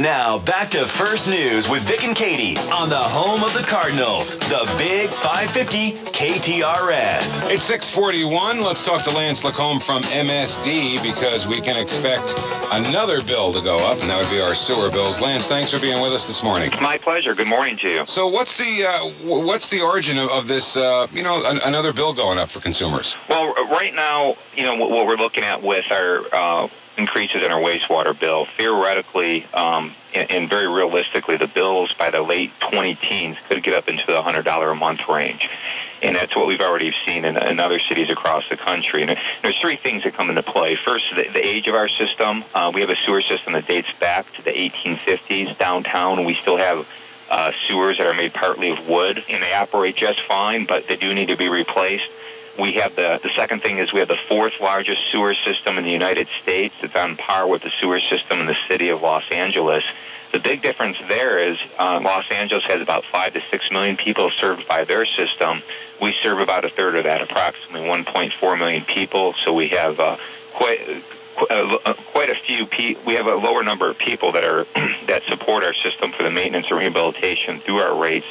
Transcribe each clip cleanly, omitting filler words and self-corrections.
Now, back to First News with Vic and Katie on the home of the Cardinals, the Big 550 KTRS. It's 6:41. Let's talk to Lance LeComb from MSD because we can expect another bill to go up, and that would be our sewer bills. Lance, thanks for being with us this morning. My pleasure. Good morning to you. So what's the origin of this, another bill going up for consumers? Well, right now, what we're looking at with our increases in our wastewater bill, theoretically and very realistically, the bills by the late 20-teens could get up into the $100 a month range. And that's what we've already seen in other cities across the country. And there's three things that come into play. First, the age of our system. We have a sewer system that dates back to the 1850s. Downtown, we still have sewers that are made partly of wood, and they operate just fine, but they do need to be replaced. We have the second thing is we have the fourth largest sewer system in the United States. It's on par with the sewer system in the city of Los Angeles. The big difference there is Los Angeles has about 5 to 6 million people served by their system. We serve about a third of that, approximately 1.4 million people. So we have quite a few. We have a lower number of people that support our system for the maintenance and rehabilitation through our rates.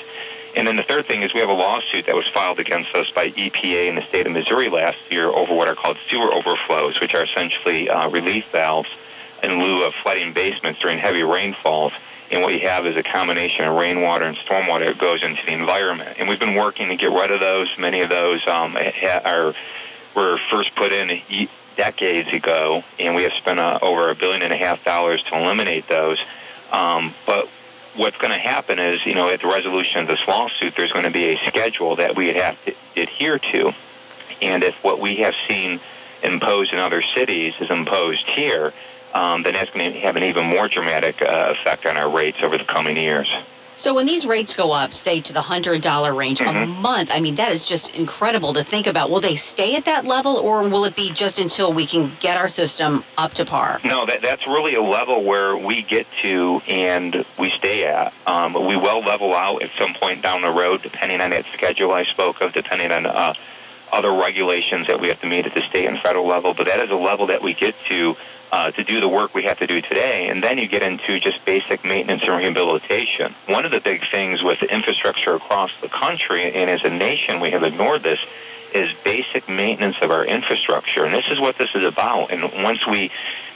And then the third thing is we have a lawsuit that was filed against us by EPA in the state of Missouri last year over what are called sewer overflows, which are essentially relief valves in lieu of flooding basements during heavy rainfalls. And what you have is a combination of rainwater and stormwater that goes into the environment. And we've been working to get rid of those. Many of those were first put in decades ago, and we have spent over $1.5 billion to eliminate those. But what's going to happen is, at the resolution of this lawsuit, there's going to be a schedule that we have to adhere to. And if what we have seen imposed in other cities is imposed here, then that's going to have an even more dramatic effect on our rates over the coming years. So when these rates go up, say to the $100 range a month, that is just incredible to think about. Will they stay at that level, or will it be just until we can get our system up to par? No, that's really a level where we get to and we stay at. We will level out at some point down the road, depending on that schedule I spoke of, depending on other regulations that we have to meet at the state and federal level. But that is a level that we get to do the work we have to do today. And then you get into just basic maintenance and rehabilitation. One of the big things with infrastructure across the country, and as a nation we have ignored this, is basic maintenance of our infrastructure. And this is what this is about. And once we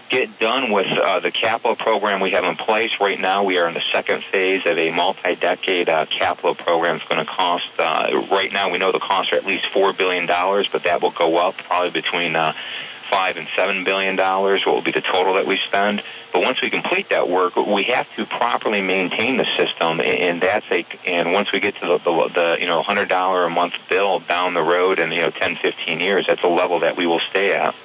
get done with the capital program we have in place, right now we are in the second phase of a multi-decade capital program. It's going to cost, right now we know the costs are at least $4 billion, but that will go up probably between $5 and $7 billion, what will be the total that we spend. But once we complete that work, we have to properly maintain the system, and once we get to the $100 a month bill down the road in 10, 15 years, that's a level that we will stay at.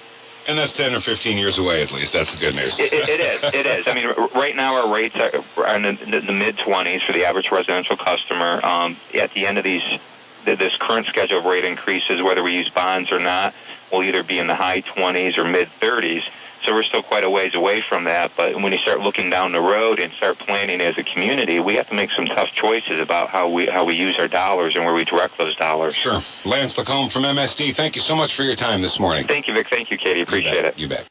And that's 10 or 15 years away, at least. That's the good news. It is. Right now our rates are in the mid-20s for the average residential customer. At the end of this current schedule of rate increases, whether we use bonds or not, will either be in the high 20s or mid-30s. So we're still quite a ways away from that. But when you start looking down the road and start planning as a community, we have to make some tough choices about how we use our dollars and where we direct those dollars. Sure. Lance LeComb from MSD, thank you so much for your time this morning. Thank you, Vic. Thank you, Katie. Appreciate it. You bet.